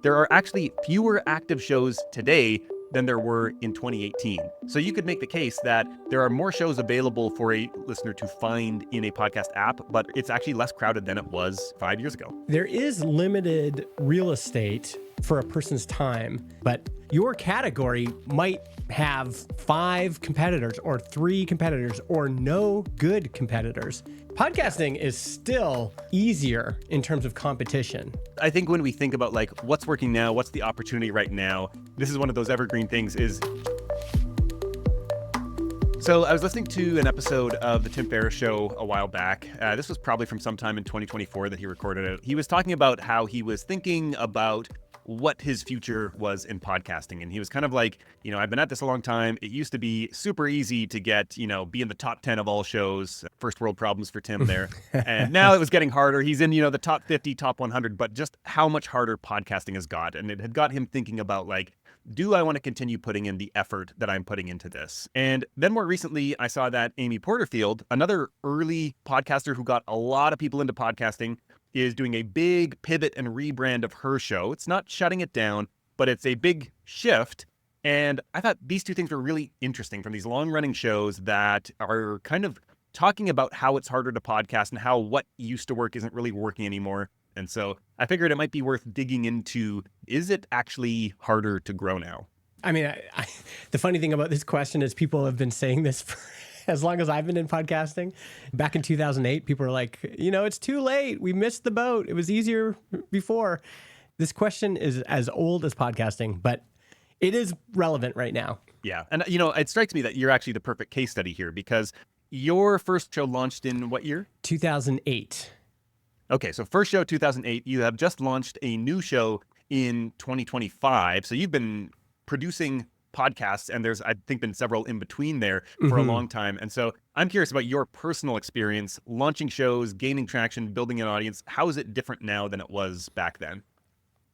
there are actually fewer active shows today than there were in 2018. So you could make the case that there are more shows available for a listener to find in a podcast app, but it's actually less crowded than it was 5 years ago. There is limited real estate for a person's time, but your category might have 5 competitors or 3 competitors or no good competitors. Podcasting is still easier in terms of competition. I think when we think about like what's working now, what's the opportunity right now, this is one of those evergreen things is. So I was listening to an episode of the Tim Ferriss Show a while back. This was probably from sometime in 2024 that he recorded it. He was talking about how he was thinking about what his future was in podcasting. And he was kind of like, I've been at this a long time. It used to be super easy to get, be in the top 10 of all shows. First world problems for Tim there. And now it was getting harder. He's in, the top 50, top 100, but just how much harder podcasting has got. And it had got him thinking about like, do I want to continue putting in the effort that I'm putting into this? And then more recently, I saw that Amy Porterfield, another early podcaster who got a lot of people into podcasting, is doing a big pivot and rebrand of her show. It's not shutting it down, but it's a big shift. And I thought these two things were really interesting from these long-running shows that are kind of talking about how it's harder to podcast and how what used to work isn't really working anymore. And so I figured it might be worth digging into, is it actually harder to grow now? I mean, the funny thing about this question is people have been saying this for as long as I've been in podcasting. Back in 2008, people were like, it's too late. We missed the boat. It was easier before. This question is as old as podcasting, but it is relevant right now. Yeah. And, it strikes me that you're actually the perfect case study here because your first show launched in what year? 2008. Okay. So first show, 2008, you have just launched a new show in 2025. So you've been producing podcasts, and there's, I think, been several in between there for a long time. And so I'm curious about your personal experience launching shows, gaining traction, building an audience. How is it different now than it was back then?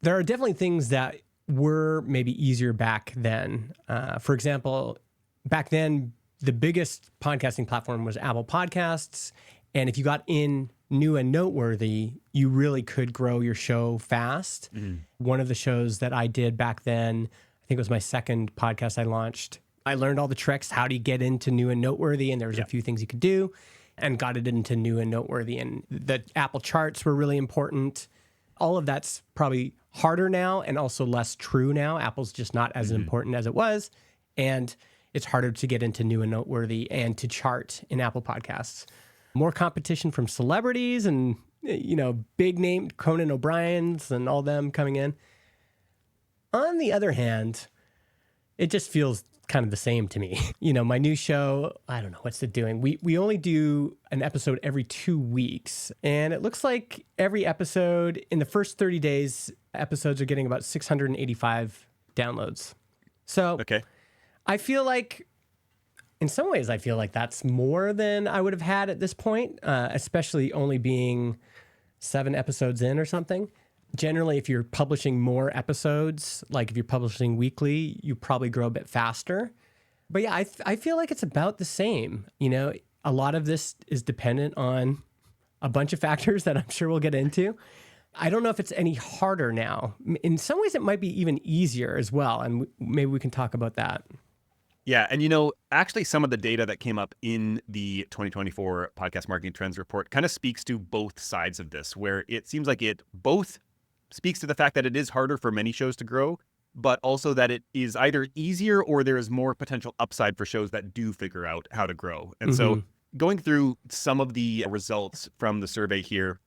There are definitely things that were maybe easier back then. For example, back then, the biggest podcasting platform was Apple Podcasts. And if you got in new and noteworthy, you really could grow your show fast. One of the shows that I did back then, I think it was my second podcast I launched. I learned all the tricks. How do you get into new and noteworthy? And there was a few things you could do and got it into new and noteworthy. And the Apple charts were really important. All of that's probably harder now and also less true now. Apple's just not as important as it was. And it's harder to get into new and noteworthy and to chart in Apple Podcasts. More competition from celebrities and, big name Conan O'Brien's and all them coming in. On the other hand, it just feels kind of the same to me. My new show, I don't know, what's it doing? We only do an episode every 2 weeks. And it looks like every episode in the first 30 days, episodes are getting about 685 downloads. So okay. I feel like, in some ways, that's more than I would have had at this point, especially only being 7 episodes in or something. Generally, if you're publishing more episodes, like if you're publishing weekly, you probably grow a bit faster. But yeah, I feel like it's about the same. A lot of this is dependent on a bunch of factors that I'm sure we'll get into. I don't know if it's any harder now. In some ways, it might be even easier as well. And maybe we can talk about that. Yeah. And, actually some of the data that came up in the 2024 Podcast Marketing Trends Report kind of speaks to both sides of this, where it seems like it both speaks to the fact that it is harder for many shows to grow, but also that it is either easier or there is more potential upside for shows that do figure out how to grow. And so going through some of the results from the survey here,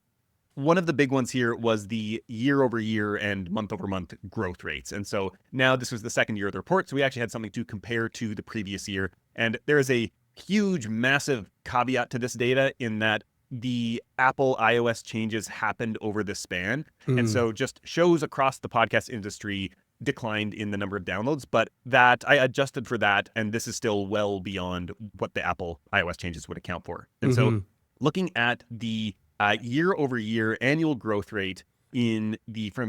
one of the big ones here was the year over year and month over month growth rates. And so now this was the second year of the report. So we actually had something to compare to the previous year. And there is a huge, massive caveat to this data in that the Apple iOS changes happened over this span. And so just shows across the podcast industry declined in the number of downloads, but that I adjusted for that. And this is still well beyond what the Apple iOS changes would account for. And so looking at the year over year annual growth rate from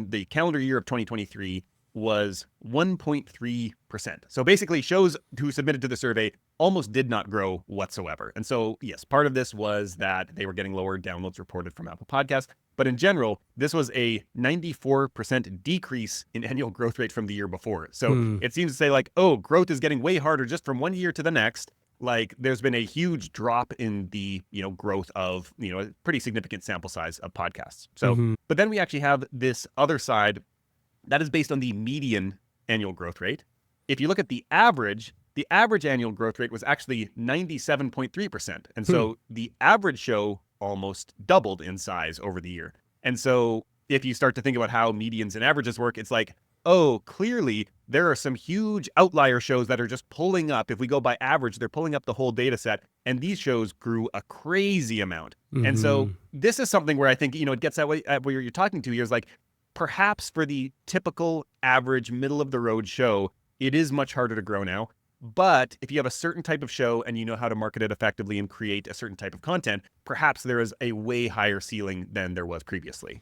the calendar year of 2023 was 1.3%. So basically shows who submitted to the survey almost did not grow whatsoever. And so, yes, part of this was that they were getting lower downloads reported from Apple Podcasts. But in general, this was a 94% decrease in annual growth rate from the year before. So it seems to say like, oh, growth is getting way harder just from one year to the next. Like there's been a huge drop in the, growth of, a pretty significant sample size of podcasts. So, but then we actually have this other side that is based on the median annual growth rate. If you look at the average annual growth rate was actually 97.3%. And so the average show almost doubled in size over the year. And so if you start to think about how medians and averages work, it's like, oh, clearly there are some huge outlier shows that are just pulling up. If we go by average, they're pulling up the whole data set. And these shows grew a crazy amount. And so this is something where I think, it gets at where you're talking to here is like, perhaps for the typical average middle of the road show, it is much harder to grow now. But if you have a certain type of show and you know how to market it effectively and create a certain type of content, perhaps there is a way higher ceiling than there was previously.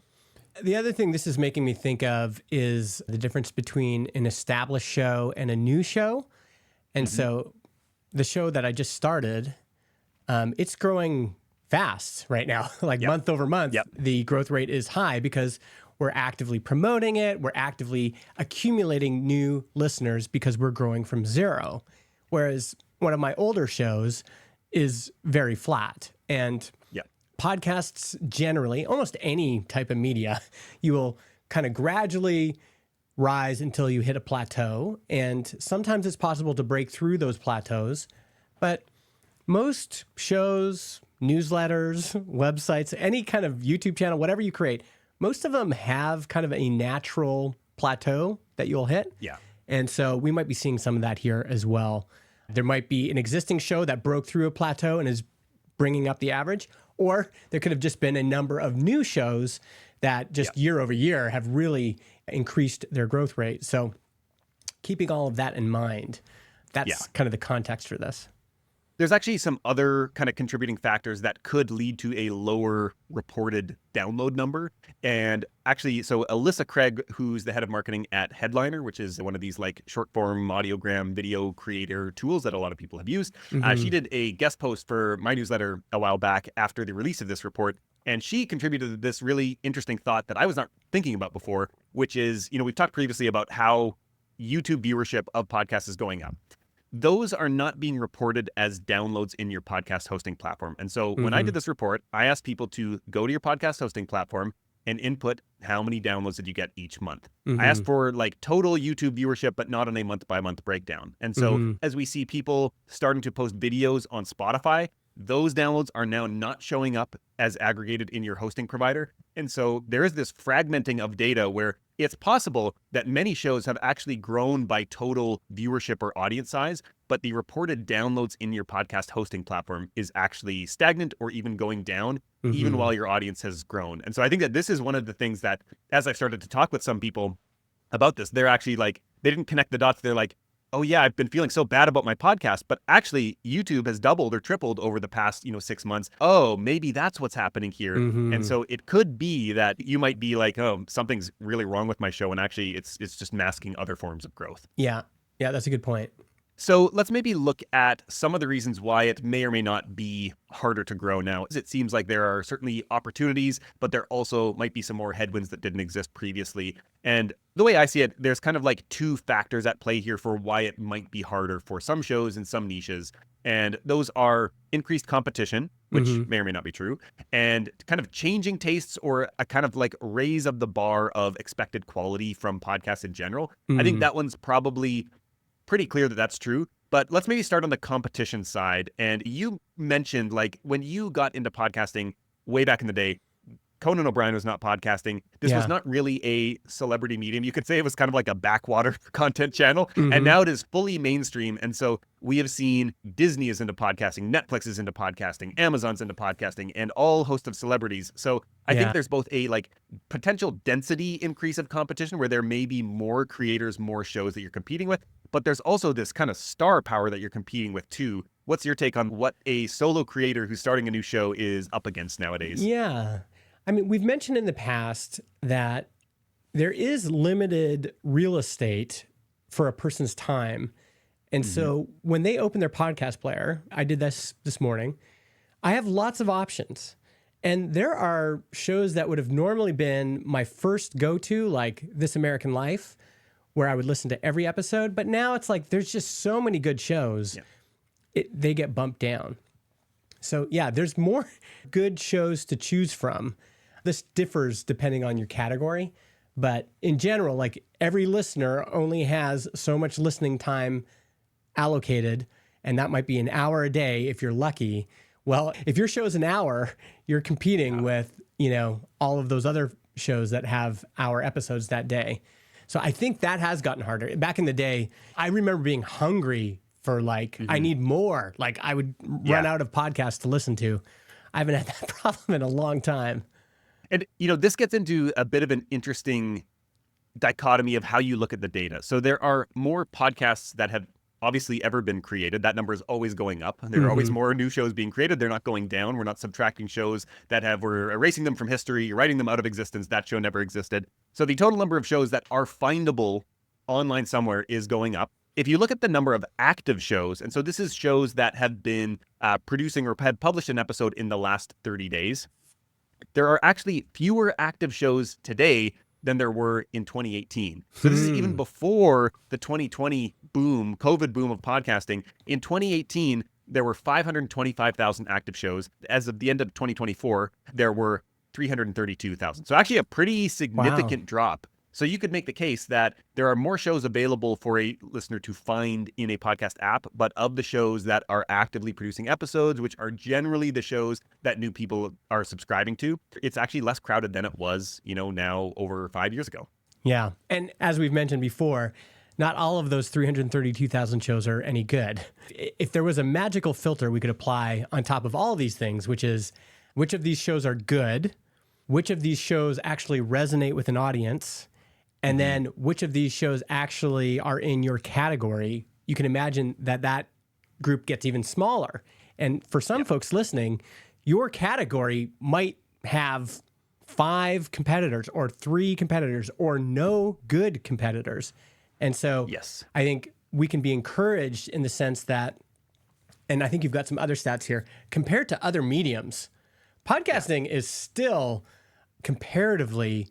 The other thing this is making me think of is the difference between an established show and a new show. And so the show that I just started, it's growing fast right now, like month over month. The growth rate is high because we're actively promoting it. We're actively accumulating new listeners because we're growing from zero. Whereas one of my older shows is very flat. And podcasts generally, almost any type of media, you will kind of gradually rise until you hit a plateau. And sometimes it's possible to break through those plateaus. But most shows, newsletters, websites, any kind of YouTube channel, whatever you create, most of them have kind of a natural plateau that you'll hit. And so we might be seeing some of that here as well. There might be an existing show that broke through a plateau and is bringing up the average, or there could have just been a number of new shows that just year over year have really increased their growth rate. So keeping all of that in mind, that's kind of the context for this. There's actually some other kind of contributing factors that could lead to a lower reported download number. And actually, so Alyssa Craig, who's the head of marketing at Headliner, which is one of these like short form audiogram video creator tools that a lot of people have used, she did a guest post for my newsletter a while back after the release of this report. And she contributed this really interesting thought that I was not thinking about before, which is, we've talked previously about how YouTube viewership of podcasts is going up. Those are not being reported as downloads in your podcast hosting platform. And so when I did this report, I asked people to go to your podcast hosting platform and input how many downloads did you get each month. I asked for like total YouTube viewership, but not on a month by month breakdown. And so as we see people starting to post videos on Spotify, those downloads are now not showing up as aggregated in your hosting provider. And so there is this fragmenting of data where it's possible that many shows have actually grown by total viewership or audience size, but the reported downloads in your podcast hosting platform is actually stagnant or even going down, even while your audience has grown. And so I think that this is one of the things that, as I've started to talk with some people about this, they're actually like, they didn't connect the dots. They're like, oh yeah, I've been feeling so bad about my podcast, but actually YouTube has doubled or tripled over the past, 6 months. Oh, maybe that's what's happening here. And so it could be that you might be like, oh, something's really wrong with my show. And actually it's just masking other forms of growth. Yeah, that's a good point. So let's maybe look at some of the reasons why it may or may not be harder to grow now. It seems like there are certainly opportunities, but there also might be some more headwinds that didn't exist previously. And the way I see it, there's kind of like two factors at play here for why it might be harder for some shows and some niches. And those are increased competition, which may or may not be true, and kind of changing tastes or a kind of like raise of the bar of expected quality from podcasts in general. I think that one's probably pretty clear that that's true. But let's maybe start on the competition side. And you mentioned like when you got into podcasting way back in the day, Conan O'Brien was not podcasting. This was not really a celebrity medium. You could say it was kind of like a backwater content channel. And now it is fully mainstream. And so we have seen Disney is into podcasting, Netflix is into podcasting, Amazon's into podcasting, and all host of celebrities. So I think there's both a like potential density increase of competition where there may be more creators, more shows that you're competing with. But there's also this kind of star power that you're competing with too. What's your take on what a solo creator who's starting a new show is up against nowadays? Yeah. I mean, we've mentioned in the past that there is limited real estate for a person's time. And so when they open their podcast player, I did this morning, I have lots of options. And there are shows that would have normally been my first go-to, like This American Life, where I would listen to every episode. But now it's like there's just so many good shows, they get bumped down. So yeah, there's more good shows to choose from. This differs depending on your category. But in general, like every listener only has so much listening time allocated, and that might be an hour a day if you're lucky. Well, if your show's an hour, you're competing with, all of those other shows that have hour episodes that day. So I think that has gotten harder. Back in the day, I remember being hungry for I need more. Like I would run out of podcasts to listen to. I haven't had that problem in a long time. And, this gets into a bit of an interesting dichotomy of how you look at the data. So there are more podcasts that have obviously ever been created. That number is always going up. There are always more new shows being created. They're not going down. We're not subtracting shows that we're erasing them from history, writing them out of existence. That show never existed. So the total number of shows that are findable online somewhere is going up. If you look at the number of active shows, and so this is shows that have been producing or had published an episode in the last 30 days, there are actually fewer active shows today than there were in 2018. So this is even before the 2020 boom, COVID boom of podcasting. In 2018, there were 525,000 active shows. As of the end of 2024, there were 332,000. So actually a pretty significant drop. So you could make the case that there are more shows available for a listener to find in a podcast app, but of the shows that are actively producing episodes, which are generally the shows that new people are subscribing to, it's actually less crowded than it was, now over 5 years ago. Yeah. And as we've mentioned before, not all of those 332,000 shows are any good. If there was a magical filter we could apply on top of all of these things, which is which of these shows are good, which of these shows actually resonate with an audience, and then which of these shows actually are in your category, you can imagine that group gets even smaller. And for some folks listening, your category might have 5 competitors or 3 competitors or no good competitors. And so I think we can be encouraged in the sense that, and I think you've got some other stats here, compared to other mediums, podcasting is still comparatively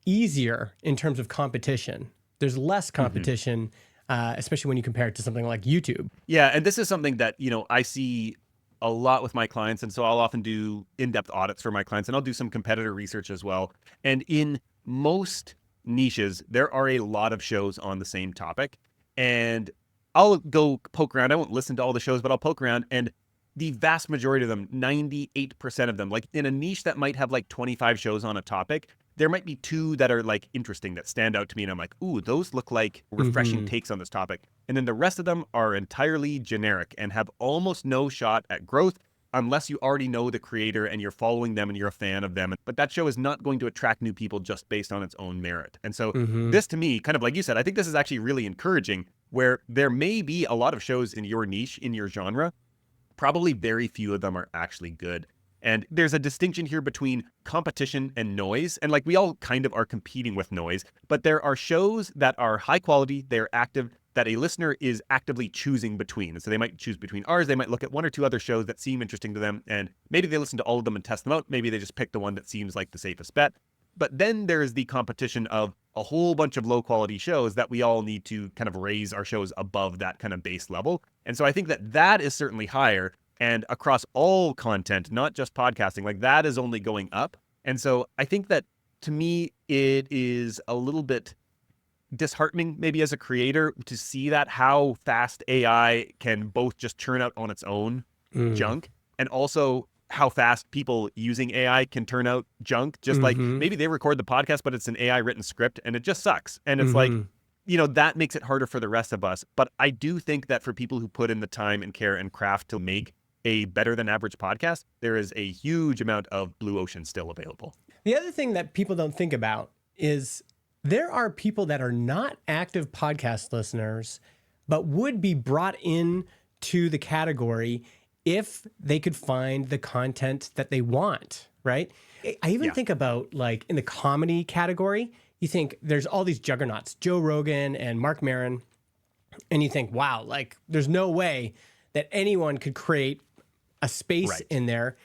easier in terms of competition. There's less competition, especially when you compare it to something like YouTube. Yeah, and this is something that, I see a lot with my clients. And so I'll often do in-depth audits for my clients, and I'll do some competitor research as well. And in most niches, there are a lot of shows on the same topic. And I'll go poke around. I won't listen to all the shows, but I'll poke around. And the vast majority of them, 98% of them, like in a niche that might have like 25 shows on a topic, there might be 2 that are like interesting, that stand out to me. And I'm like, ooh, those look like refreshing takes on this topic. And then the rest of them are entirely generic and have almost no shot at growth unless you already know the creator and you're following them and you're a fan of them. But that show is not going to attract new people just based on its own merit. And so this, to me, kind of like you said, I think this is actually really encouraging, where there may be a lot of shows in your niche, in your genre. Probably very few of them are actually good. And there's a distinction here between competition and noise. And like we all kind of are competing with noise, but there are shows that are high quality, they're active, that a listener is actively choosing between. And so they might choose between ours. They might look at 1 or 2 other shows that seem interesting to them, and maybe they listen to all of them and test them out. Maybe they just pick the one that seems like the safest bet. But then there's the competition of a whole bunch of low quality shows that we all need to kind of raise our shows above that kind of base level. And so I think that is certainly higher. And across all content, not just podcasting, like that is only going up. And so I think that, to me, it is a little bit disheartening maybe as a creator to see that how fast AI can both just churn out on its own junk, and also how fast people using AI can turn out junk. Just like maybe they record the podcast, but it's an AI written script and it just sucks. And it's like, that makes it harder for the rest of us. But I do think that for people who put in the time and care and craft to make a better than average podcast, there is a huge amount of blue ocean still available. The other thing that people don't think about is there are people that are not active podcast listeners, but would be brought in to the category if they could find the content that they want, right? I even think about like in the comedy category, you think there's all these juggernauts, Joe Rogan and Mark Maron, and you think, wow, like there's no way that anyone could create a space in there.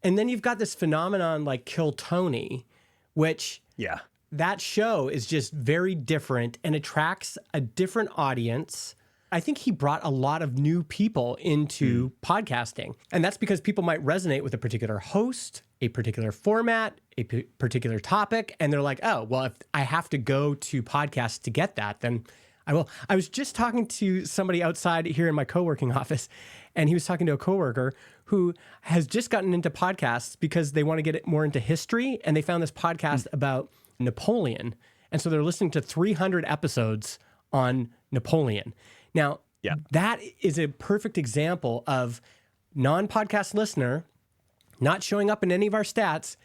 And then you've got this phenomenon like Kill Tony, which Yeah. that show is just very different and attracts a different audience. I think he brought a lot of new people into podcasting. And that's because people might resonate with a particular host, a particular format, a particular topic. And they're like, oh, well, if I have to go to podcasts to get that, then I will. I was just talking to somebody outside here in my co-working office, and he was talking to a coworker who has just gotten into podcasts because they want to get it more into history. And they found this podcast about Napoleon. And so they're listening to 300 episodes on Napoleon. Now, that is a perfect example of non-podcast listener not showing up in any of our stats.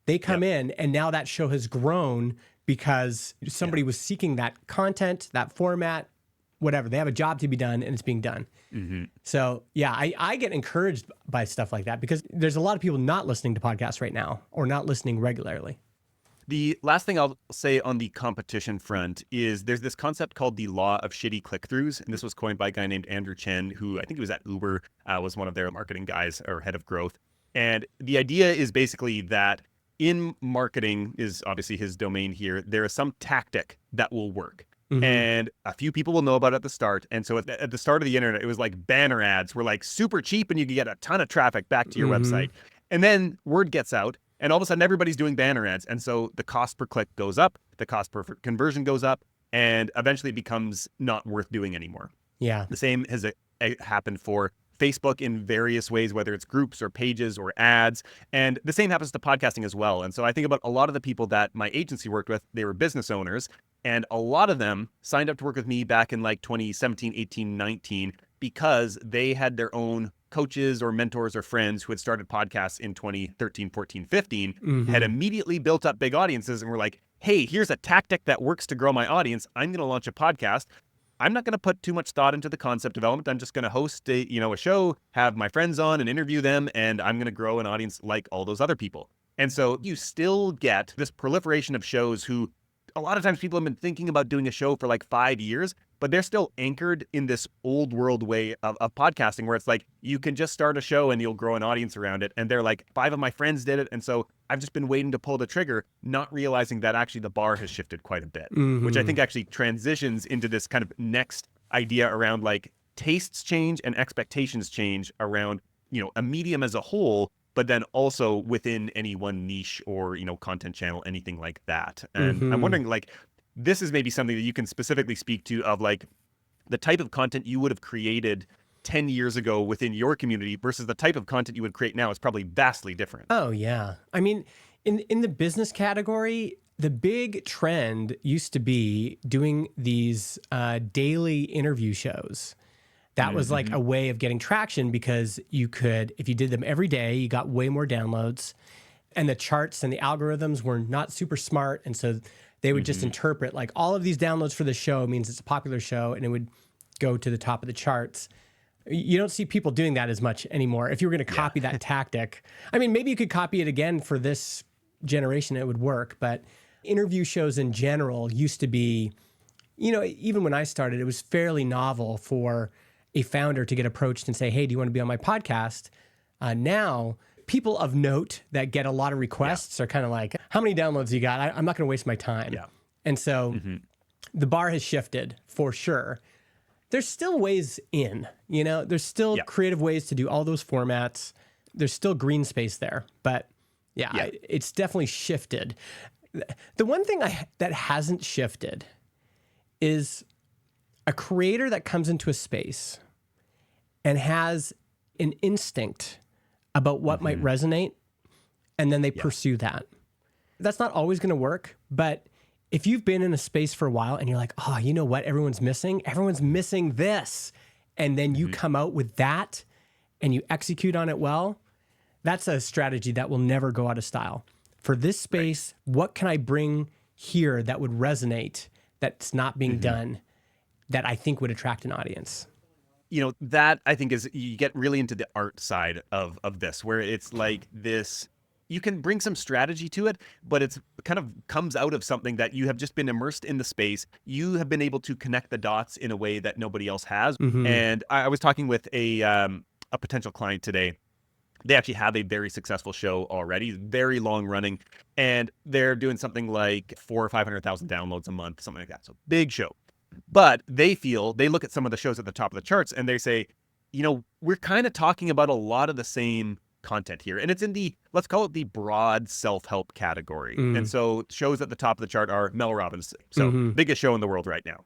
They come in, and now that show has grown because somebody was seeking that content, that format, whatever. They have a job to be done, and it's being done. So, yeah, I get encouraged by stuff like that because there's a lot of people not listening to podcasts right now or not listening regularly. The last thing I'll say on the competition front is there's this concept called the law of shitty click-throughs. And this was coined by a guy named Andrew Chen, who I think he was at Uber, was one of their marketing guys or head of growth. And the idea is basically that in marketing is obviously his domain here. There is some tactic that will work. And a few people will know about it at the start. And so at the start of the internet, it was like banner ads were like super cheap and you could get a ton of traffic back to your website. And then word gets out. And all of a sudden, everybody's doing banner ads. And so the cost per click goes up, the cost per conversion goes up, and eventually it becomes not worth doing anymore. Yeah. The same has happened for Facebook in various ways, whether it's groups or pages or ads. And the same happens to podcasting as well. And so I think about a lot of the people that my agency worked with, they were business owners. And a lot of them signed up to work with me back in like 2017, 18, 19, because they had their own coaches or mentors or friends who had started podcasts in 2013, 14, 15, had immediately built up big audiences and were like, hey, here's a tactic that works to grow my audience. I'm going to launch a podcast. I'm not going to put too much thought into the concept development. I'm just going to host a show, have my friends on and interview them, and I'm going to grow an audience like all those other people. And so you still get this proliferation of shows who a lot of times people have been thinking about doing a show for like 5 years, but they're still anchored in this old world way of podcasting where it's like, you can just start a show and you'll grow an audience around it. And they're like, 5 of my friends did it. And so I've just been waiting to pull the trigger, not realizing that actually the bar has shifted quite a bit, which I think actually transitions into this kind of next idea around like tastes change and expectations change around, a medium as a whole, but then also within any one niche or, content channel, anything like that. And I'm wondering, like, this is maybe something that you can specifically speak to of like the type of content you would have created 10 years ago within your community versus the type of content you would create now is probably vastly different. Oh, yeah. I mean, in the business category, the big trend used to be doing these daily interview shows. That was like a way of getting traction because you could, if you did them every day, you got way more downloads. And the charts and the algorithms were not super smart. And so they would just interpret like all of these downloads for the show means it's a popular show and it would go to the top of the charts. You don't see people doing that as much anymore. If you were going to copy that tactic, I mean, maybe you could copy it again for this generation, it would work. But interview shows in general used to be, even when I started, it was fairly novel for a founder to get approached and say, hey, do you want to be on my podcast? Now, people of note that get a lot of requests are kind of like, how many downloads you got? I'm not going to waste my time. Yeah. And so the bar has shifted for sure. There's still ways in, there's still creative ways to do all those formats. There's still green space there, but it's definitely shifted. The one thing that hasn't shifted is a creator that comes into a space and has an instinct about what might resonate, and then they pursue that. That's not always going to work, but if you've been in a space for a while and you're like, oh, you know what everyone's missing? Everyone's missing this. And then you come out with that and you execute on it well, that's a strategy that will never go out of style. For this space, what can I bring here that would resonate that's not being done that I think would attract an audience? That I think is, you get really into the art side of this, where it's like this, you can bring some strategy to it, but it's kind of comes out of something that you have just been immersed in the space. You have been able to connect the dots in a way that nobody else has. And I was talking with a potential client today, They actually have a very successful show already, very long running, and they're doing something like 400 or 500,000 downloads a month, something like that. So big show. But they look at some of the shows at the top of the charts and they say, we're kind of talking about a lot of the same content here. And it's in let's call it the broad self-help category. And so shows at the top of the chart are Mel Robbins. So biggest show in the world right now.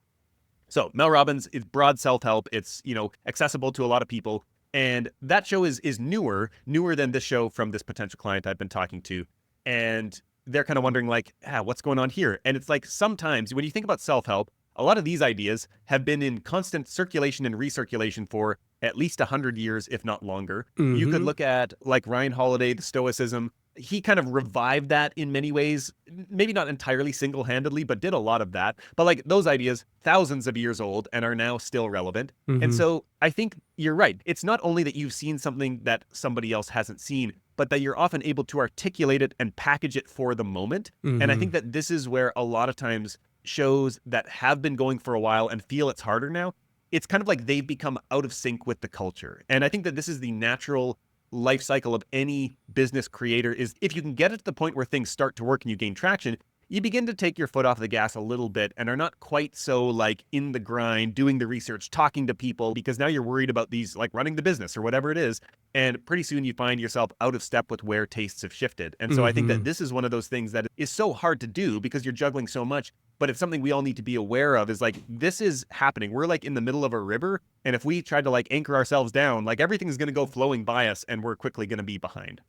So Mel Robbins is broad self-help. It's, accessible to a lot of people. And that show is newer than this show from this potential client I've been talking to. And they're kind of wondering like, what's going on here? And it's like sometimes when you think about self-help, a lot of these ideas have been in constant circulation and recirculation for at least 100 years, if not longer. You could look at like Ryan Holiday, the Stoicism. He kind of revived that in many ways, maybe not entirely single-handedly, but did a lot of that. But like those ideas, thousands of years old and are now still relevant. And so I think you're right. It's not only that you've seen something that somebody else hasn't seen, but that you're often able to articulate it and package it for the moment. And I think that this is where a lot of times shows that have been going for a while and feel it's harder now, it's kind of like they've become out of sync with the culture. And I think that this is the natural life cycle of any business creator is if you can get it to the point where things start to work and you gain traction, you begin to take your foot off the gas a little bit and are not quite so like in the grind, doing the research, talking to people, because now you're worried about these, like running the business or whatever it is. And pretty soon you find yourself out of step with where tastes have shifted. And so I think that this is one of those things that is so hard to do because you're juggling so much. But it's something we all need to be aware of is like, this is happening. We're like in the middle of a river. And if we try to like anchor ourselves down, like everything is going to go flowing by us and we're quickly going to be behind.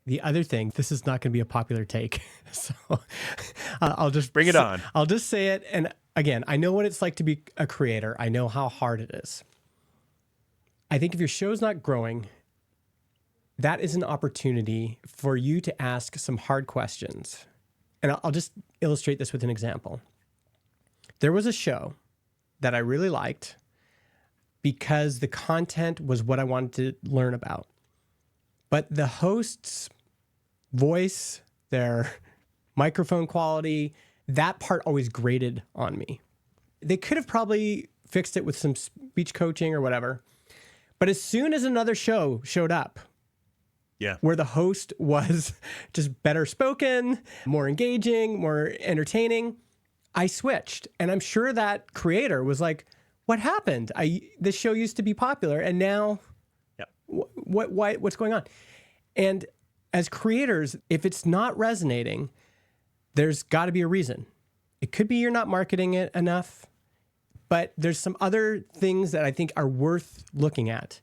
The other thing, this is not going to be a popular take. So I'll just bring it on. I'll just say it. And again, I know what it's like to be a creator. I know how hard it is. I think if your show's not growing, that is an opportunity for you to ask some hard questions. And I'll just illustrate this with an example. There was a show that I really liked because the content was what I wanted to learn about. But the host's voice, their microphone quality, that part always grated on me. They could have probably fixed it with some speech coaching or whatever. But as soon as another show showed up, where the host was just better spoken, more engaging, more entertaining, I switched. And I'm sure that creator was like, what happened? This show used to be popular and now what's going on? And as creators, if it's not resonating, there's got to be a reason. It could be you're not marketing it enough, but there's some other things that I think are worth looking at.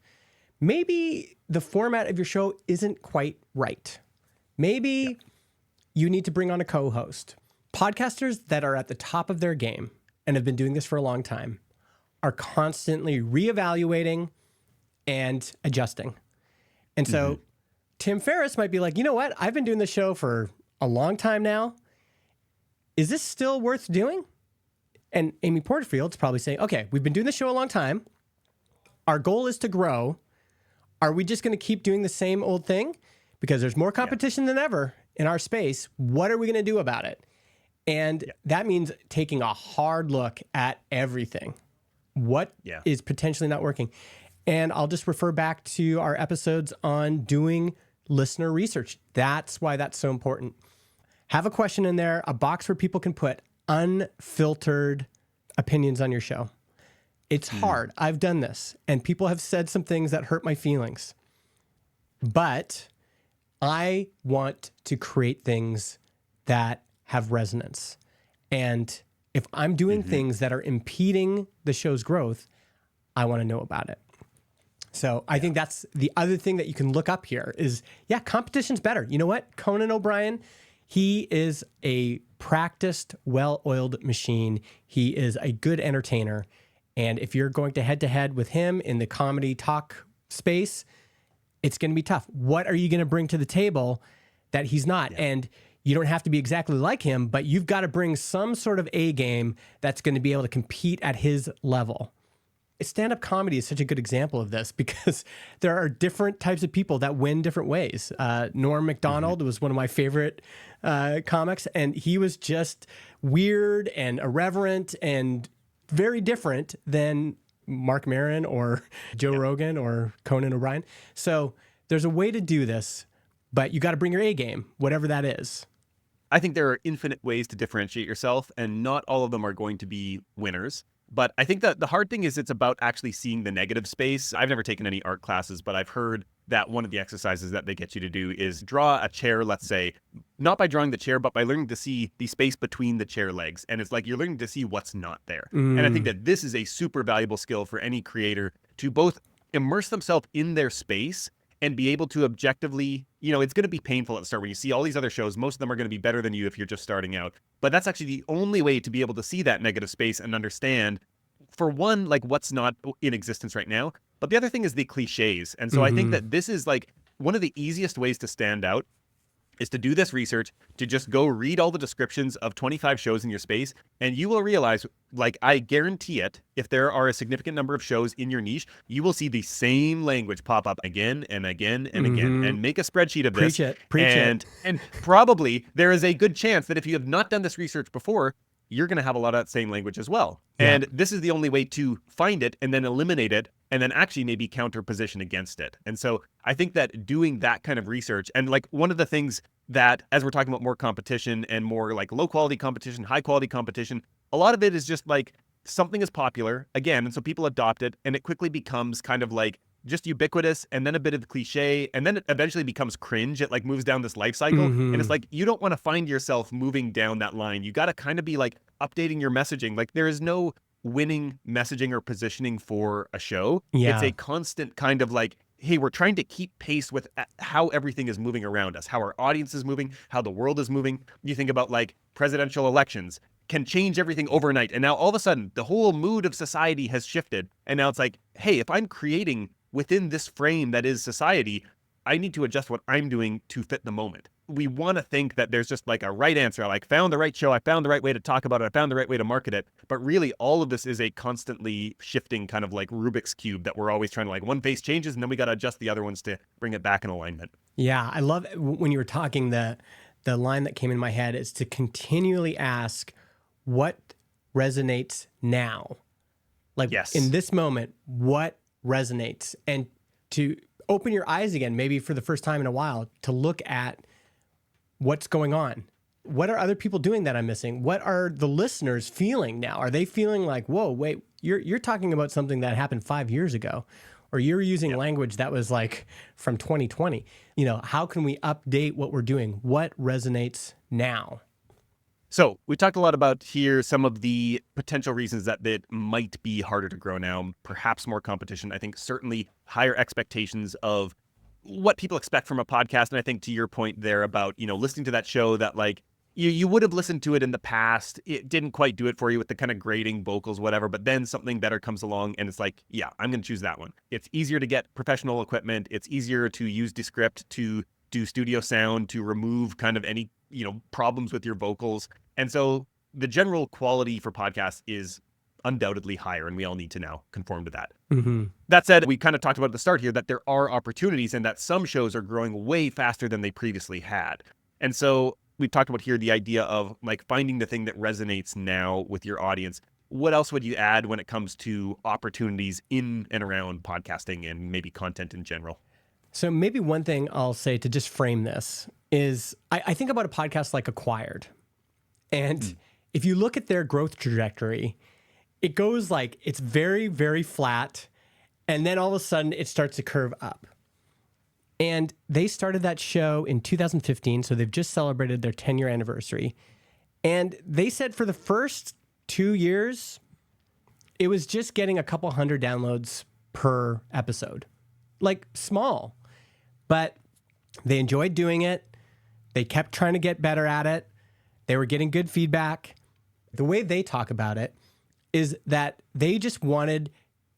Maybe the format of your show isn't quite right. Maybe you need to bring on a co-host. Podcasters that are at the top of their game and have been doing this for a long time are constantly reevaluating and adjusting. And so Tim Ferriss might be like, you know what? I've been doing this show for a long time now. Is this still worth doing? And Amy Porterfield's probably saying, okay, we've been doing this show a long time. Our goal is to grow. Are we just going to keep doing the same old thing? Because there's more competition than ever in our space. What are we going to do about it? And that means taking a hard look at everything. What is potentially not working? And I'll just refer back to our episodes on doing listener research. That's why that's so important. Have a question in there, a box where people can put unfiltered opinions on your show. It's hard. I've done this, and people have said some things that hurt my feelings. But I want to create things that have resonance. And if I'm doing things that are impeding the show's growth, I want to know about it. So I think that's the other thing that you can look up here is, competition's better. You know what? Conan O'Brien, he is a practiced, well-oiled machine. He is a good entertainer. And if you're going to head-to-head with him in the comedy talk space, it's going to be tough. What are you going to bring to the table that he's not? And you don't have to be exactly like him, but you've got to bring some sort of A game that's going to be able to compete at his level. Stand-up comedy is such a good example of this because there are different types of people that win different ways. Norm Macdonald was one of my favorite comics, and he was just weird and irreverent and very different than Mark Maron or Joe Rogan or Conan O'Brien. So there's a way to do this, but you got to bring your A game, whatever that is. I think there are infinite ways to differentiate yourself, and not all of them are going to be winners. But I think that the hard thing is it's about actually seeing the negative space. I've never taken any art classes, but I've heard that one of the exercises that they get you to do is draw a chair, let's say, not by drawing the chair, but by learning to see the space between the chair legs. And it's like you're learning to see what's not there. And I think that this is a super valuable skill for any creator to both immerse themselves in their space and be able to objectively, it's going to be painful at the start when you see all these other shows. Most of them are going to be better than you if you're just starting out. But that's actually the only way to be able to see that negative space and understand, for one, like what's not in existence right now. But the other thing is the cliches. And so I think that this is like one of the easiest ways to stand out is to do this research, to just go read all the descriptions of 25 shows in your space, and you will realize, like I guarantee it, if there are a significant number of shows in your niche, you will see the same language pop up again and again and again, and make a spreadsheet of this. Preach it. And probably there is a good chance that if you have not done this research before, you're going to have a lot of that same language as well. Yeah. And this is the only way to find it and then eliminate it and then actually maybe counter position against it. And so I think that doing that kind of research, and like one of the things that, as we're talking about more competition and more like low quality competition, high quality competition, a lot of it is just like something is popular again. And so people adopt it and it quickly becomes kind of like just ubiquitous, and then a bit of cliche, and then it eventually becomes cringe. It like moves down this life cycle. And it's like, you don't want to find yourself moving down that line. You got to kind of be like updating your messaging. Like there is no winning messaging or positioning for a show. Yeah. It's a constant kind of like, hey, we're trying to keep pace with how everything is moving around us, how our audience is moving, how the world is moving. You think about like presidential elections can change everything overnight. And now all of a sudden the whole mood of society has shifted. And now it's like, hey, if I'm creating within this frame that is society, I need to adjust what I'm doing to fit the moment. We want to think that there's just like a right answer. I like found the right show. I found the right way to talk about it. I found the right way to market it. But really all of this is a constantly shifting kind of like Rubik's Cube that we're always trying to like one face changes and then we got to adjust the other ones to bring it back in alignment. Yeah. I love when you were talking, the line that came in my head is to continually ask what resonates now. Like in this moment, what resonates, and to open your eyes again, maybe for the first time in a while, to look at what's going on. What are other people doing that I'm missing? What are the listeners feeling now? Are they feeling like, whoa, wait, you're talking about something that happened 5 years ago, or you're using language that was like from 2020? How can we update what we're doing? What resonates now? So we talked a lot about here some of the potential reasons that it might be harder to grow now, perhaps more competition. I think certainly higher expectations of what people expect from a podcast. And I think to your point there about, listening to that show that like you would have listened to it in the past. It didn't quite do it for you with the kind of grading vocals, whatever, but then something better comes along and it's like, yeah, I'm going to choose that one. It's easier to get professional equipment. It's easier to use Descript to do studio sound, to remove kind of any, problems with your vocals. And so the general quality for podcasts is undoubtedly higher, and we all need to now conform to that. That said, we kind of talked about at the start here that there are opportunities and that some shows are growing way faster than they previously had. And so we talked about here the idea of like finding the thing that resonates now with your audience. What else would you add when it comes to opportunities in and around podcasting and maybe content in general? So maybe one thing I'll say to just frame this is I think about a podcast like Acquired. And if you look at their growth trajectory, it goes like it's very, very flat. And then all of a sudden it starts to curve up. And they started that show in 2015. So they've just celebrated their 10-year anniversary. And they said for the first 2 years, it was just getting a couple hundred downloads per episode. Like small. But they enjoyed doing it. They kept trying to get better at it. They were getting good feedback. The way they talk about it is that they just wanted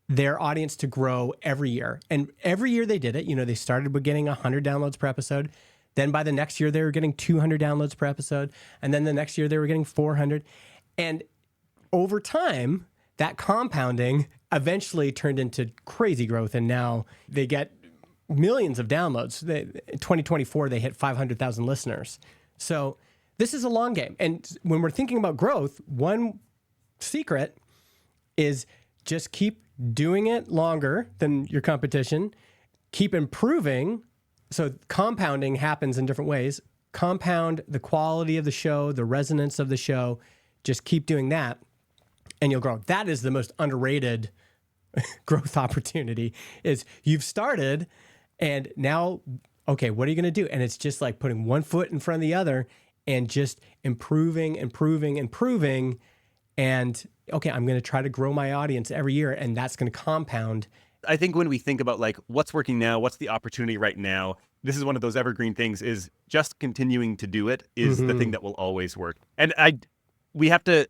their audience to grow every year. And every year they did it. They started with getting 100 downloads per episode. Then by the next year, they were getting 200 downloads per episode. And then the next year, they were getting 400. And over time, that compounding eventually turned into crazy growth. And now they get millions of downloads. In 2024, they hit 500,000 listeners. So this is a long game. And when we're thinking about growth, one secret is just keep doing it longer than your competition, keep improving So compounding happens in different ways. Compound the quality of the show, the resonance of the show. Just keep doing that and you'll grow. That is the most underrated growth opportunity is you've started and now, okay, what are you going to do? And it's just like putting one foot in front of the other and just improving. And okay, I'm going to try to grow my audience every year and that's going to compound. I think when we think about like what's working now, what's the opportunity right now, this is one of those evergreen things is just continuing to do it is the thing that will always work. And we have to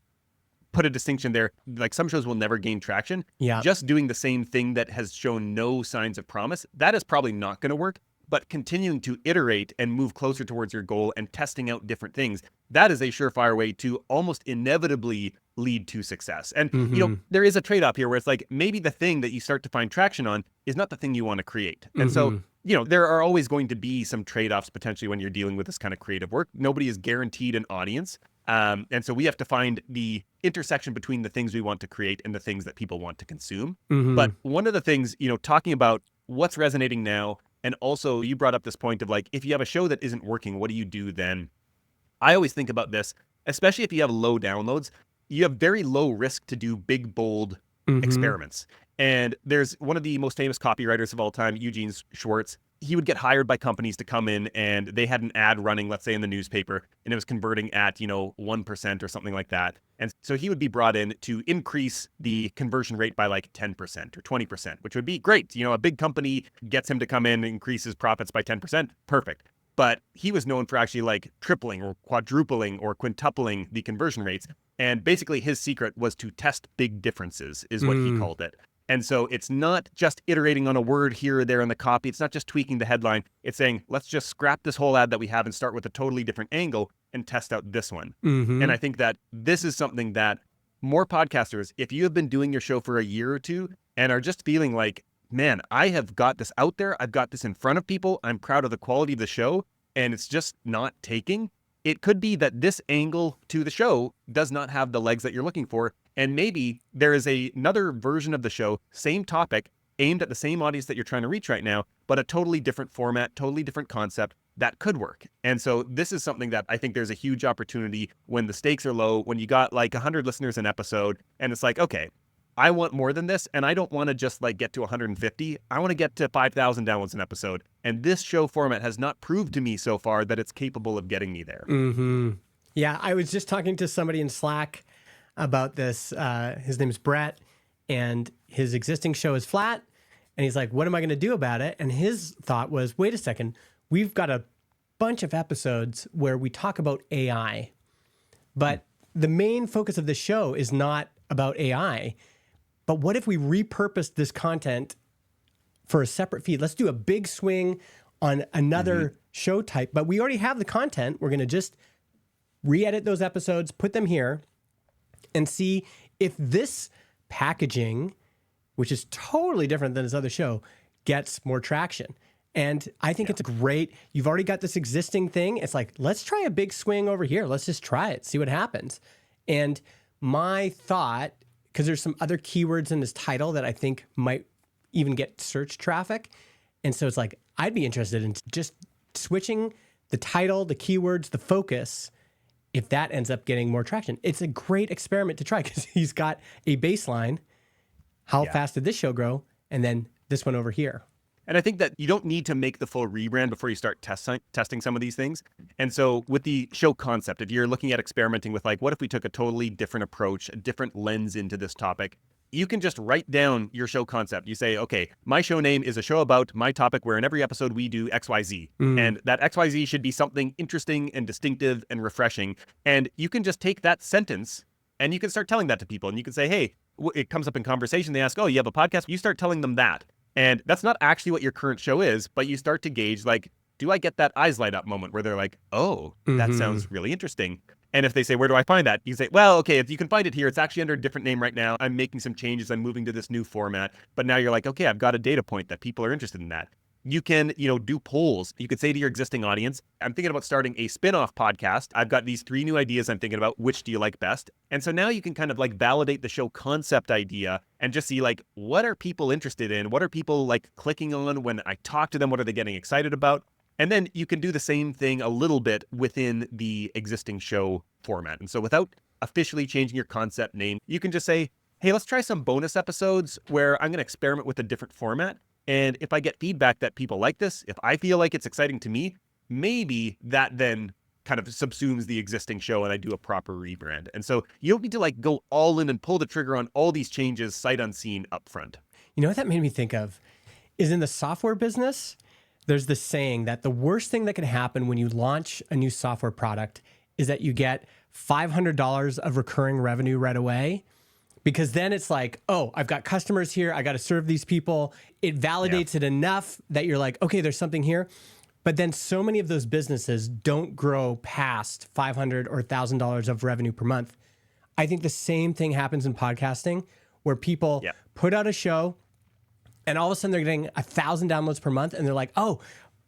put a distinction there. Like some shows will never gain traction. Yeah. Just doing the same thing that has shown no signs of promise, that is probably not going to work. But continuing to iterate and move closer towards your goal and testing out different things, that is a surefire way to almost inevitably lead to success. And, there is a trade-off here where it's like maybe the thing that you start to find traction on is not the thing you want to create. And so, there are always going to be some trade-offs potentially when you're dealing with this kind of creative work. Nobody is guaranteed an audience. And so we have to find the intersection between the things we want to create and the things that people want to consume. But one of the things, talking about what's resonating now, and also you brought up this point of like, if you have a show that isn't working, what do you do then? I always think about this, especially if you have low downloads, you have very low risk to do big, bold experiments. And there's one of the most famous copywriters of all time, Eugene Schwartz. He would get hired by companies to come in and they had an ad running, let's say in the newspaper, and it was converting at, 1% or something like that. And so he would be brought in to increase the conversion rate by like 10% or 20%, which would be great. A big company gets him to come in and increase his profits by 10%. Perfect. But he was known for actually like tripling or quadrupling or quintupling the conversion rates. And basically his secret was to test big differences is what he called it. And so it's not just iterating on a word here or there in the copy. It's not just tweaking the headline. It's saying, let's just scrap this whole ad that we have and start with a totally different angle and test out this one. And I think that this is something that more podcasters, if you have been doing your show for a year or two and are just feeling like, man, I have got this out there. I've got this in front of people. I'm proud of the quality of the show and it's just not taking. It could be that this angle to the show does not have the legs that you're looking for. And maybe there is another version of the show, same topic, aimed at the same audience that you're trying to reach right now, but a totally different format, totally different concept that could work. And so this is something that I think there's a huge opportunity when the stakes are low, when you got like 100 listeners an episode, and it's like, okay, I want more than this, and I don't want to just like get to 150. I want to get to 5,000 downloads an episode. And this show format has not proved to me so far that it's capable of getting me there. Yeah, I was just talking to somebody in Slack about this. His name is Brett, and his existing show is flat. And he's like, what am I going to do about it? And his thought was, wait a second, we've got a bunch of episodes where we talk about AI, but the main focus of the show is not about AI. But what if we repurposed this content for a separate feed? Let's do a big swing on another show type, but we already have the content. We're going to just re-edit those episodes, put them here, and see if this packaging, which is totally different than this other show, gets more traction. And I think it's great. You've already got this existing thing. It's like, let's try a big swing over here. Let's just try it, see what happens. And my thought, because there's some other keywords in this title that I think might even get search traffic. And so it's like, I'd be interested in just switching the title, the keywords, the focus, if that ends up getting more traction. It's a great experiment to try because he's got a baseline. How fast did this show grow? And then this one over here. And I think that you don't need to make the full rebrand before you start testing some of these things. And so with the show concept, if you're looking at experimenting with like, what if we took a totally different approach, a different lens into this topic, you can just write down your show concept. You say, okay, my show name is a show about my topic where in every episode we do XYZ. And that XYZ should be something interesting and distinctive and refreshing. And you can just take that sentence and you can start telling that to people. And you can say, hey, it comes up in conversation. They ask, oh, you have a podcast? You start telling them that. And that's not actually what your current show is, but you start to gauge like, do I get that eyes light up moment where they're like, oh, that sounds really interesting. And if they say, where do I find that? You say, well, okay, if you can find it here, it's actually under a different name right now. I'm making some changes. I'm moving to this new format. But now you're like, okay, I've got a data point that people are interested in that. You can, do polls. You could say to your existing audience, I'm thinking about starting a spin-off podcast. I've got these 3 new ideas I'm thinking about. Which do you like best? And so now you can kind of like validate the show concept idea and just see like, what are people interested in? What are people like clicking on when I talk to them? What are they getting excited about? And then you can do the same thing a little bit within the existing show format. And so without officially changing your concept name, you can just say, hey, let's try some bonus episodes where I'm going to experiment with a different format. And if I get feedback that people like this, if I feel like it's exciting to me, maybe that then kind of subsumes the existing show and I do a proper rebrand. And so you don't need to like go all in and pull the trigger on all these changes sight unseen up front. You know what that made me think of is in the software business, there's this saying that the worst thing that can happen when you launch a new software product is that you get $500 of recurring revenue right away. Because then it's like, oh, I've got customers here. I got to serve these people. It validates it enough that you're like, okay, there's something here. But then so many of those businesses don't grow past $500 or $1,000 of revenue per month. I think the same thing happens in podcasting where people put out a show and all of a sudden they're getting 1,000 downloads per month. And they're like, oh,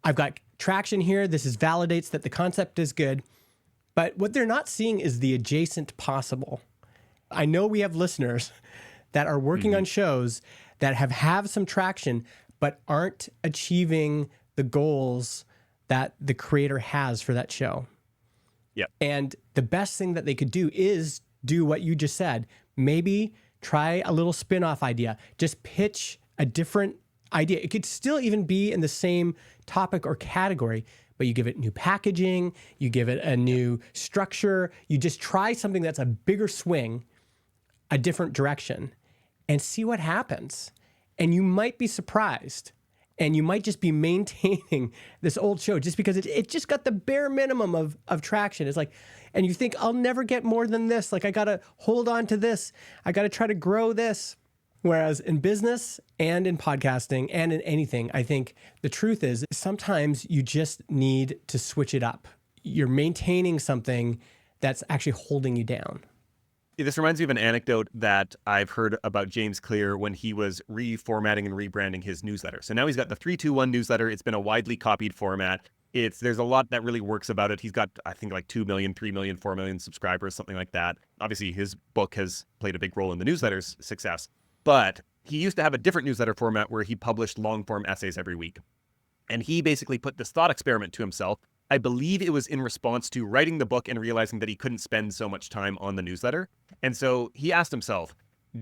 I've got traction here. This validates that the concept is good. But what they're not seeing is the adjacent possible. I know we have listeners that are working on shows that have some traction, but aren't achieving the goals that the creator has for that show. Yep. And the best thing that they could do is do what you just said. Maybe try a little spin-off idea. Just pitch a different idea. It could still even be in the same topic or category, but you give it new packaging, you give it a new structure, you just try something that's a bigger swing, a different direction, and see what happens. And you might be surprised. And you might just be maintaining this old show just because it just got the bare minimum of traction. It's like, and you think, I'll never get more than this. Like, I got to hold on to this. I got to try to grow this. Whereas in business and in podcasting and in anything, I think the truth is sometimes you just need to switch it up. You're maintaining something that's actually holding you down. This reminds me of an anecdote that I've heard about James Clear when he was reformatting and rebranding his newsletter. So now he's got the 321 newsletter. It's been a widely copied format. There's a lot that really works about it. He's got, I think, like 2 million, 3 million, 4 million subscribers, something like that. Obviously, his book has played a big role in the newsletter's success. But he used to have a different newsletter format where he published long-form essays every week. And he basically put this thought experiment to himself. I believe it was in response to writing the book and realizing that he couldn't spend so much time on the newsletter. And so he asked himself,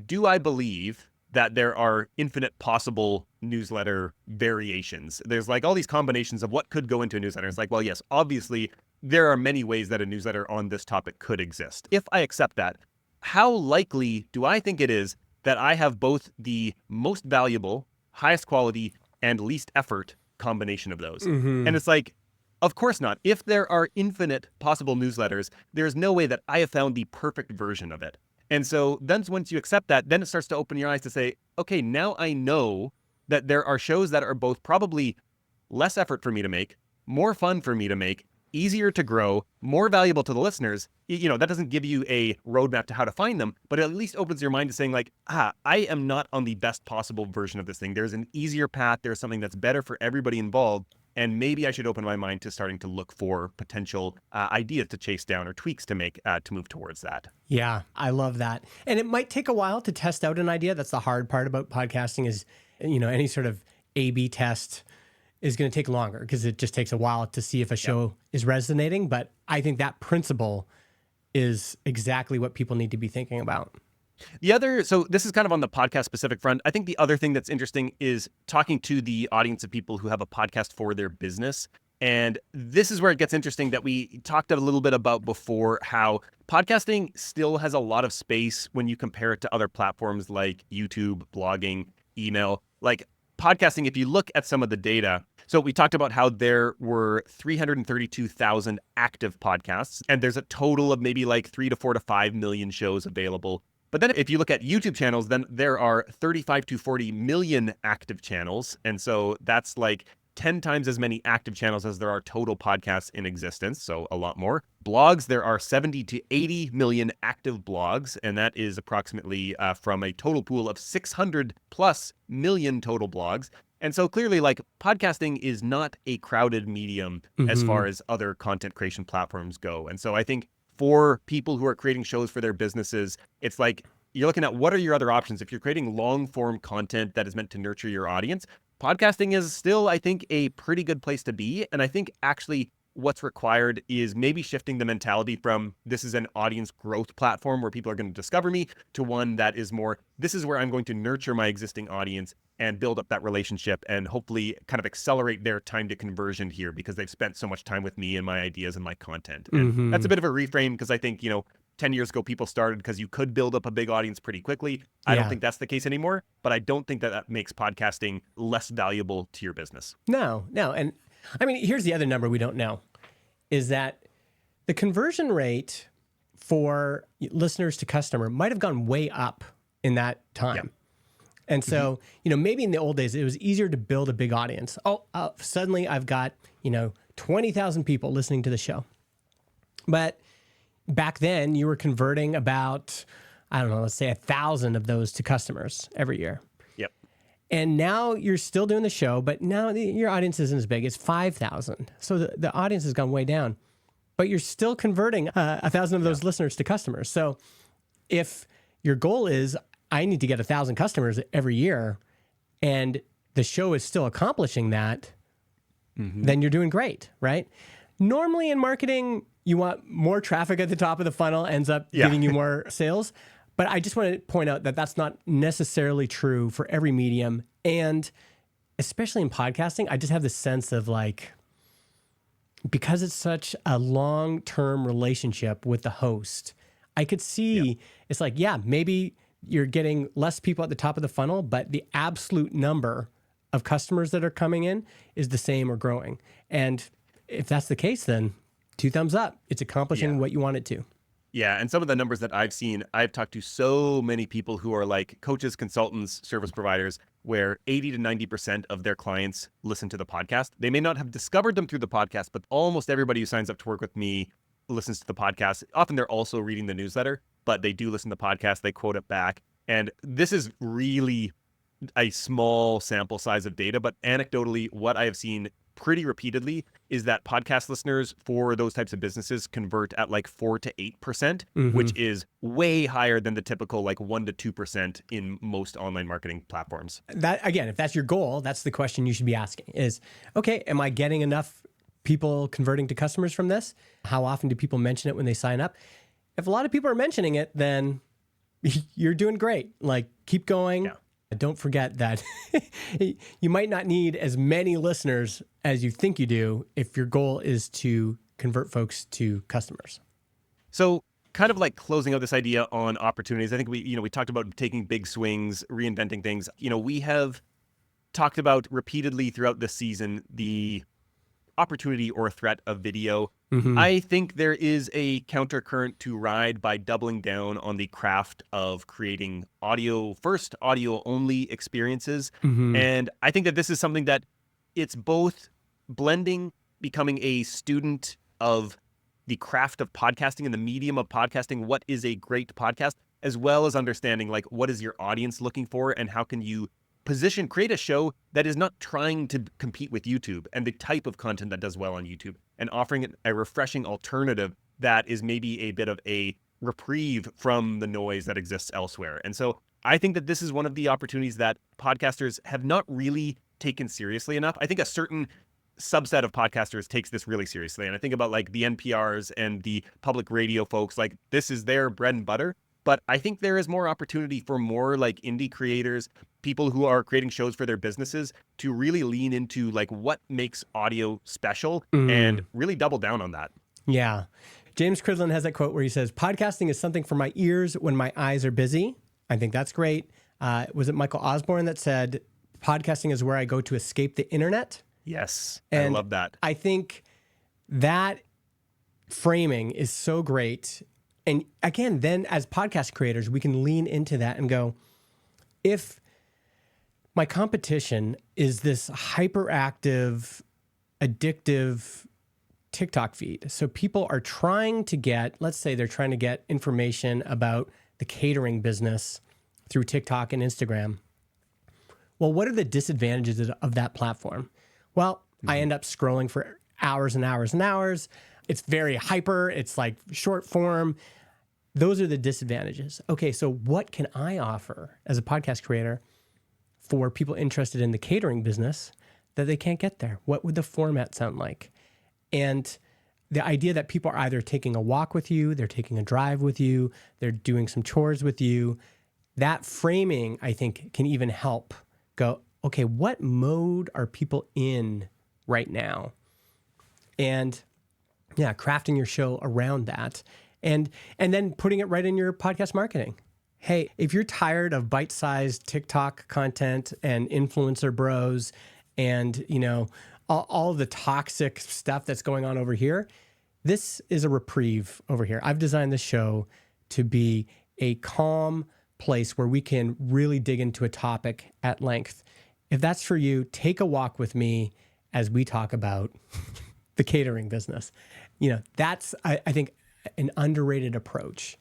do I believe that there are infinite possible newsletter variations? There's like all these combinations of what could go into a newsletter. It's like, well, yes, obviously there are many ways that a newsletter on this topic could exist. If I accept that, how likely do I think it is that I have both the most valuable, highest quality, and least effort combination of those? And it's like, of course not. If there are infinite possible newsletters, there's no way that I have found the perfect version of it. And so then once you accept that, then it starts to open your eyes to say, okay, now I know that there are shows that are both probably less effort for me to make, more fun for me to make, easier to grow, more valuable to the listeners. You know, that doesn't give you a roadmap to how to find them, but it at least opens your mind to saying like, I am not on the best possible version of this thing. There's an easier path. There's something that's better for everybody involved. And maybe I should open my mind to starting to look for potential ideas to chase down or tweaks to make to move towards that. Yeah, I love that. And it might take a while to test out an idea. That's the hard part about podcasting is, you know, any sort of A/B test is going to take longer because it just takes a while to see if a show is resonating. But I think that principle is exactly what people need to be thinking about. So this is kind of on the podcast specific front. I think the other thing that's interesting is talking to the audience of people who have a podcast for their business. And this is where it gets interesting that we talked a little bit about before, how podcasting still has a lot of space when you compare it to other platforms like YouTube, blogging, email. Like podcasting, if you look at some of the data, so we talked about how there were 332,000 active podcasts, and there's a total of maybe like 3 to 4 to 5 million shows available. But then if you look at YouTube channels, then there are 35 to 40 million active channels. And so that's like 10 times as many active channels as there are total podcasts in existence. So a lot more. Blogs, there are 70 to 80 million active blogs. And that is approximately from a total pool of 600 plus million total blogs. And so clearly, like, podcasting is not a crowded medium as far as other content creation platforms go. And so I think for people who are creating shows for their businesses, it's like you're looking at what are your other options. If you're creating long form content that is meant to nurture your audience, podcasting is still, I think, a pretty good place to be. And I think actually what's required is maybe shifting the mentality from this is an audience growth platform where people are going to discover me to one that is more, this is where I'm going to nurture my existing audience and build up that relationship and hopefully kind of accelerate their time to conversion here because they've spent so much time with me and my ideas and my content. And that's a bit of a reframe because I think, 10 years ago, people started because you could build up a big audience pretty quickly. I don't think that's the case anymore, but I don't think that that makes podcasting less valuable to your business. No. And I mean, here's the other number we don't know is that the conversion rate for listeners to customer might have gone way up in that time. Yeah. And so, maybe in the old days, it was easier to build a big audience. Suddenly I've got, 20,000 people listening to the show. But back then you were converting about, I don't know, let's say 1,000 of those to customers every year. Yep. And now you're still doing the show, but now your audience isn't as big. It's 5,000. So the audience has gone way down, but you're still converting 1,000 of those listeners to customers. So if your goal is, I need to get 1,000 customers every year, and the show is still accomplishing that, then you're doing great, right? Normally in marketing, you want more traffic at the top of the funnel, ends up giving you more sales. But I just want to point out that that's not necessarily true for every medium. And especially in podcasting, I just have this sense of because it's such a long-term relationship with the host, I could see it's maybe you're getting less people at the top of the funnel, but the absolute number of customers that are coming in is the same or growing. And if that's the case, then 2 thumbs up. It's accomplishing what you want it to. Yeah. And some of the numbers that I've seen, I've talked to so many people who are like coaches, consultants, service providers, where 80 to 90% of their clients listen to the podcast. They may not have discovered them through the podcast, but almost everybody who signs up to work with me listens to the podcast. Often they're also reading the newsletter, but they do listen to the podcast. They quote it back. And this is really a small sample size of data, but anecdotally, what I have seen pretty repeatedly is that podcast listeners for those types of businesses convert at 4 to 8%, which is way higher than the typical 1 to 2% in most online marketing platforms. That, again, if that's your goal, that's the question you should be asking is, okay, am I getting enough people converting to customers from this? How often do people mention it when they sign up? If a lot of people are mentioning it, then you're doing great. Keep going. Yeah. Don't forget that you might not need as many listeners as you think you do if your goal is to convert folks to customers. So kind of closing out this idea on opportunities, I think we talked about taking big swings, reinventing things. We have talked about repeatedly throughout this season the opportunity or threat of video. I think there is a countercurrent to ride by doubling down on the craft of creating audio first, audio only experiences. And I think that this is something that it's both blending, becoming a student of the craft of podcasting and the medium of podcasting. What is a great podcast, as well as understanding what is your audience looking for and how can you create a show that is not trying to compete with YouTube and the type of content that does well on YouTube, and offering a refreshing alternative that is maybe a bit of a reprieve from the noise that exists elsewhere. And so I think that this is one of the opportunities that podcasters have not really taken seriously enough. I think a certain subset of podcasters takes this really seriously. And I think about the NPRs and the public radio folks, this is their bread and butter. But I think there is more opportunity for more indie creators, people who are creating shows for their businesses, to really lean into what makes audio special and really double down on that. Yeah. James Cridland has that quote where he says, podcasting is something for my ears when my eyes are busy. I think that's great. Was it Michael Osborne that said, podcasting is where I go to escape the internet? Yes. And I love that. I think that framing is so great. And again, then as podcast creators, we can lean into that and go, if my competition is this hyperactive, addictive TikTok feed, so people are trying to get, let's say they're trying to get information about the catering business through TikTok and Instagram. Well, what are the disadvantages of that platform? Well, I end up scrolling for hours and hours and hours. It's very hyper. It's short form. those are the disadvantages. Okay, so what can I offer as a podcast creator for people interested in the catering business that they can't get there? What would the format sound like? And the idea that people are either taking a walk with you, they're taking a drive with you, they're doing some chores with you, that framing, I think, can even help go, okay, what mode are people in right now? And yeah, crafting your show around that. And then putting it right in your podcast marketing. Hey, if you're tired of bite-sized TikTok content and influencer bros and, all the toxic stuff that's going on over here, this is a reprieve over here. I've designed the show to be a calm place where we can really dig into a topic at length. If that's for you, take a walk with me as we talk about the catering business. That's, I think, an underrated approach.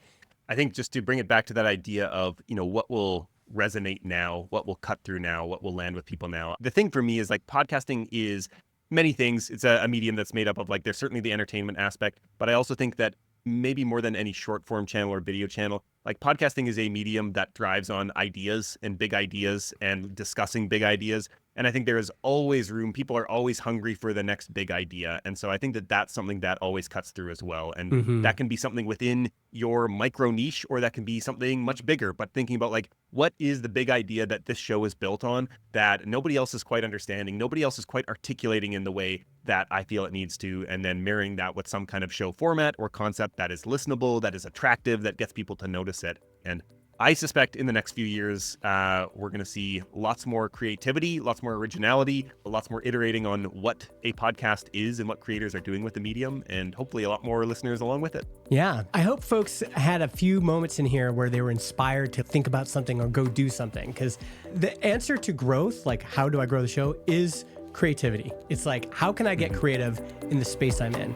I think just to bring it back to that idea of, what will resonate now, what will cut through now, what will land with people now. The thing for me is like podcasting is many things. It's a medium that's made up of like, there's certainly the entertainment aspect, but I also think that maybe more than any short form channel or video channel, like podcasting is a medium that thrives on ideas and big ideas and discussing big ideas. And I think there is always room. People are always hungry for the next big idea. And so I think that that's something that always cuts through as well. And that can be something within your micro niche, or that can be something much bigger. But thinking about like, what is the big idea that this show is built on that nobody else is quite understanding, nobody else is quite articulating in the way that I feel it needs to, and then marrying that with some kind of show format or concept that is listenable, that is attractive, that gets people to notice it. And I suspect in the next few years, we're going to see lots more creativity, lots more originality, lots more iterating on what a podcast is and what creators are doing with the medium, and hopefully a lot more listeners along with it. Yeah. I hope folks had a few moments in here where they were inspired to think about something or go do something, because the answer to growth, like how do I grow the show, is creativity. It's like, how can I get creative in the space I'm in?